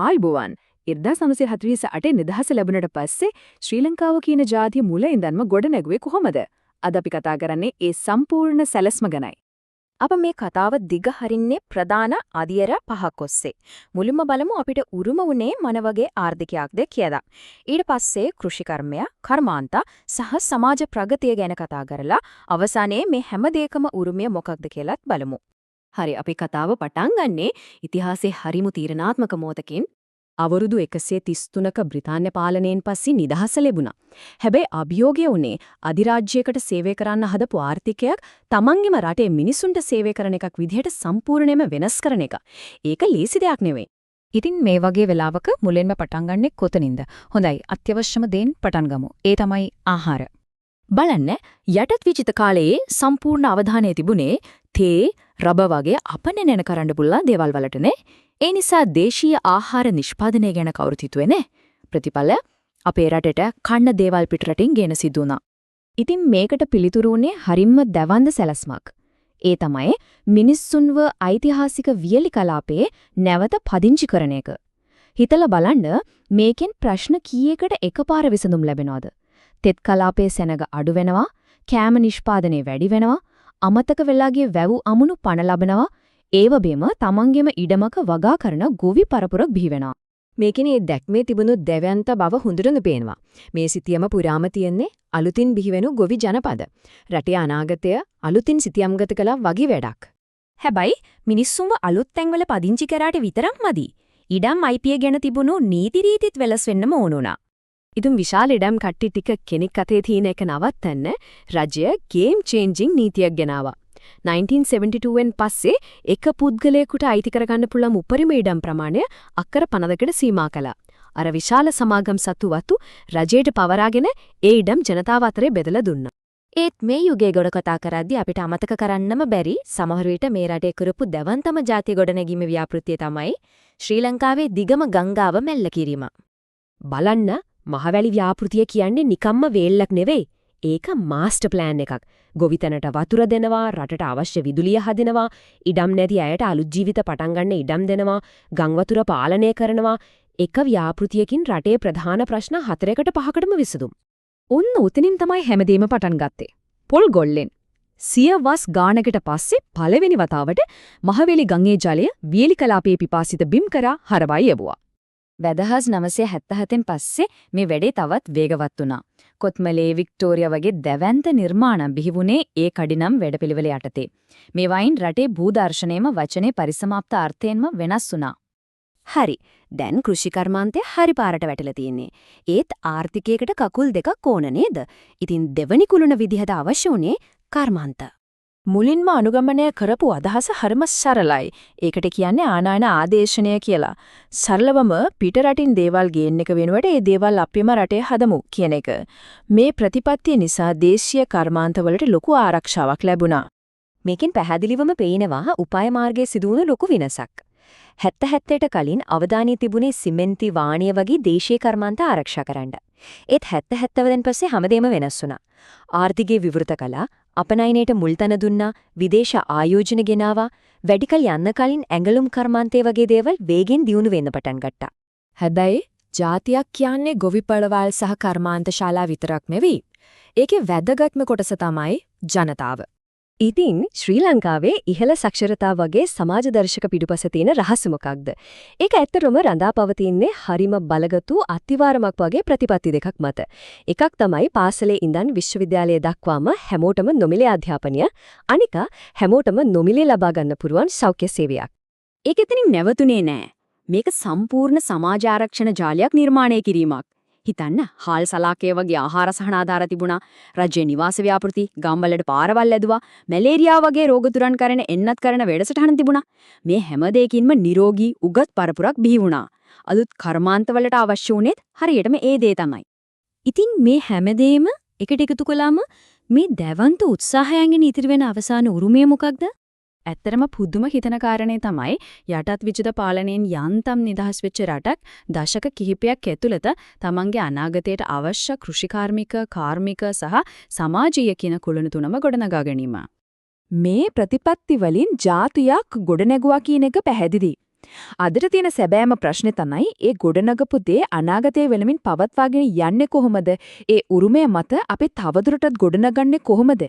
ආයිබෝවන් 1948 නිදහස ලැබුණට පස්සේ ශ්‍රී ලංකාව කියන ජාතිය මුල ඉඳන්ම ගොඩ නැගුවේ කොහොමද? අද අපි කතා කරන්නේ ඒ සම්පූර්ණ සැලැස්ම ගැනයි. අප මේ කතාව දිග හරින්නේ ප්‍රධාන අදියර පහක් ඔස්සේ. මුලින්ම බලමු අපිට උරුම වුණේ මොන වගේ ආර්ථිකයක්ද කියලා. ඊට පස්සේ කෘෂිකර්මය, කර්මාන්ත සහ සමාජ ප්‍රගතිය ගැන කතා කරලා අවසානයේ මේ හැම දෙයකම උරුමය මොකක්ද කියලාත් බලමු. හරි අපි කතාව පටන් ගන්නේ ඉතිහාසයේ හරිමු තීරණාත්මක මොහොතකින්. අවුරුදු 133ක බ්‍රිතාන්‍ය පාලනයෙන් පස්සේ නිදහස ලැබුණා. හැබැයි අභියෝගය උනේ අධිරාජ්‍යයකට සේවය කරන්න හදපු ආර්ථිකයක් තමන්ගේම රටේ මිනිසුන්ට සේවය කරන එකක් විදිහට සම්පූර්ණයෙන්ම වෙනස් කරන එක. ඒක ලීසි දෙයක් නෙවෙයි. ඉතින් මේ වගේ වෙලාවක මුලින්ම පටන් ගන්නෙ කොතනින්ද? හොඳයි අත්‍යවශ්‍යම දේන් පටන් ගමු. ඒ තමයි ආහාර. බලන්න යටත් විචිත කාලයේ සම්පූර්ණ අවධානය තිබුණේ තේ, රබ වගේ අපනයන කරන්න පුළුවන් දේවල් වලටනේ. ඒ නිසා දේශීය ආහාර නිෂ්පාදනය ගැන කවුරුත් හිතුවේ නැහැ. ප්‍රතිඵල අපේ රටට කන්න දේවල් පිටරටින් ගෙන සිදු වුණා. ඉතින් මේකට පිළිතුරු උනේ හරිම දවන්ද සැලැස්මක්. ඒ තමයි මිනිස්සුන්ව ඓතිහාසික වියලි කලාපයේ නැවත පදිංචි කරන එක. හිතලා බලන්න මේකෙන් ප්‍රශ්න කීයකට එකපාර විසඳුම් ලැබෙනවද? තෙත් කලාපයේ සෙනග අඩු වෙනවා, කෑම නිෂ්පාදනය වැඩි වෙනවා, අමතක වෙලා ගිය වැව් අමුණු පණ ලබනවා. ඒව බෙම තමන්ගේම ඉඩමක වගා කරන ගොවි පරපුරක් බිහි වෙනවා. මේකේ දැක්මේ තිබුණු දැවැන්ත බව හොඳටම පේනවා. මේ සිතියම පුරාම තියෙන්නේ අලුතින් බිහිවෙනු ගොවි ජනපද. රටේ අනාගතය අලුතින් සිතියම්ගත කළා වගේ වැඩක්. හැබැයි මිනිස්සුන්ව අලුත් තැන්වල පදිංචි කරාට විතරක් මදි. ඉඩම් IPA ගැන තිබුණු නීති රීතිත් වෙනස් වෙන්නම ඕන වුණා. ඉතින් විශාල ඉඩම් කට්ටි ටික කෙනෙක් අතේ තියෙන එක නවත්තන්න රජය ගේම් චේන්ජින් නීතියක් ගෙනාවා. 1972 පස්සේ එක පුද්ගලයෙකුට අයිති කරගන්න පුළුවන් උපරිම ඉඩම් ප්‍රමාණය අක්කර 50කට සීමා කළා. අර විශාල සමාගම් සතු වතු රජයට පවරාගෙන ඒ ඉඩම් ජනතාව අතරේ බෙදලා දුන්නා. ඒත් මේ යුගයේ ගොඩ කතා කරද්දී අපිට අමතක කරන්නම බැරි සමහර විට මේ රටේ කරපු දවන්තම ජාතිය ගොඩනැගීමේ ව්‍යාපෘතිය තමයි ශ්‍රී ලංකාවේ දිගම ගංගාව මෙල්ල කිරීම. බලන්න මහවැලි ව්‍යාපෘතිය කියන්නේ නිකම්ම වේල්ලක් නෙවෙයි. ඒක මාස්ටර් ප්ලෑන් එකක්. ගොවිතැනට වතුර දෙනවා, රටට අවශ්‍ය විදුලිය හදනවා, ඉඩම් නැති අයට අලුත් ජීවිත පටන් ගන්න ඉඩම් දෙනවා, ගම් වතුර පාලනය කරනවා. එක ව්‍යාපෘතියකින් රටේ ප්‍රධාන ප්‍රශ්න 4කට 5කටම විසඳුම්. ඔන්න උතනින් තමයි හැමදේම පටන් ගත්තේ. පොල් ගොල්ලෙන්. සියවස් ගානකට පස්සේ පළවෙනි වතාවට මහවැලි ගඟේ ජලය වියලි කලාපයේ පිපාසිත බිම් කරා හරවයි යවුවා. 1977න් පස්සේ මේ වැඩේ තවත් වේගවත් වුණා. කොත්මලේ වික්ටෝරියා වගේ දැවැන්ත නිර්මාණ බිහි වුණේ ඒ කඩිනම් වැඩපිළිවෙල යටතේ. මේ වයින් රටේ භූදර්ශනයේම වචනේ පරිසමාප්ත අර්ථයෙන්ම වෙනස් වුණා. හරි. දැන් කෘෂිකර්මාන්තය හරි පාරට වැටලා තියෙන්නේ. ඒත් ආර්ථිකයකට කකුල් දෙකක් ඕන නේද? ඉතින් දෙවනි කුළුණ විදිහට අවශ්‍ය උනේ කර්මාන්ත. මුලින්ම අනුගමනය කරපු අදහස හරිම සරලයි. ඒකට කියන්නේ ආනයන ආදේශනය කියලා. සරලවම පිටරටින් දේවල් ගේන්න එක වෙනුවට ඒ දේවල් අපිම රටේ හදමු කියන එක. මේ ප්‍රතිපත්තිය නිසා දේශීය කර්මාන්තවලට ලොකු ආරක්ෂාවක් ලැබුණා. මේකෙන් පැහැදිලිවම පේනවා උපාය මාර්ගයේ සිදුවුණු ලොකු වෙනසක්. 70ට කලින් අවධානය තිබුණේ සිමෙන්ති වාණිය වගේ දේශීය කර්මාන්ත ආරක්ෂා කරන්න. ඒත් 70න් පස්සේ හැමදේම වෙනස් වුණා. ආර්ථිකයේ විවෘත කළා, අපනයනයට මුල්තැන දුන්නා, විදේශ ආයෝජන ගෙනාවා, වැඩිකල් යන්න කලින් ඇඟලුම් කර්මාන්තය වගේ දේවල් වේගෙන් දියුණු වෙන්න පටන් ගත්තා. හැබැයි ජාතියක් කියන්නේ ගොවිපළවල් සහ කර්මාන්ත ශාලා විතරක් නෙවෙයි. ඒකේ වැදගත්ම කොටස තමයි ජනතාව. ඉතින් ශ්‍රී ලංකාවේ ඉහළ සාක්ෂරතාව වගේ සමාජ දර්ශක පිටුපස තියෙන රහස මොකක්ද? ඒක ඇත්තටම රඳා පවතින්නේ හරිම බලගතු අතිවාරමක් වගේ ප්‍රතිපත්ති දෙකක් මත. එකක් තමයි පාසලේ ඉඳන් විශ්වවිද්‍යාලය දක්වාම හැමෝටම නොමිලේ අධ්‍යාපනය, අනික හැමෝටම නොමිලේ ලබා ගන්න පුරුවන් සෞඛ්‍ය සේවයක්. ඒක එතනින් නැවතුනේ නෑ. මේක සම්පූර්ණ සමාජ ආරක්ෂණ ජාලයක් නිර්මාණය කිරීමක්. හිතන්න හාල් සලාකය වගේ ආහාර සහනාධාර තිබුණා, රජයේ නිවාස ව්‍යාපෘති, ගම්වලට පාරවල් ඇදුවා, මැලේරියා වගේ රෝග තුරන් කරන එන්නත් කරන වැඩසටහන තිබුණා. මේ හැම දෙයකින්ම නිරෝගී උගත් පරපුරක් බිහි වුණා. අලුත් කර්මාන්තවලට අවශ්‍ය වුණේත් හරියටම ඒ දේ තමයි. ඉතින් මේ හැමදේම එකට එකතු කළාම මේ දැවන්ත උත්සාහයෙන් ඉතිරි වෙන අවසාන උරුමය මොකක්ද? ඇත්තරම පුදුම හිතන කාරණේ තමයි යටත් විජිත පාලනයෙන් යන්තම් නිදහස් වෙච්ච රටක් දශක කිහිපයක් ඇතුළත තමන්ගේ අනාගතයට අවශ්‍ය කෘෂිකාර්මික, කාර්මික සහ සමාජීය කියන කුළුණු තුනම ගොඩනගා ගැනීම. මේ ප්‍රතිපත්ති වලින් ජාතියක් ගොඩනැගුවා කියන එක පැහැදිලි. අදට තියෙන සැබෑම ප්‍රශ්නේ තමයි ඒ ගොඩනගපු දේ අනාගතයේ වෙලමින් පවත්වාගෙන යන්නේ කොහොමද? ඒ උරුමය මත අපි තවදුරටත් ගොඩනගන්නේ කොහොමද?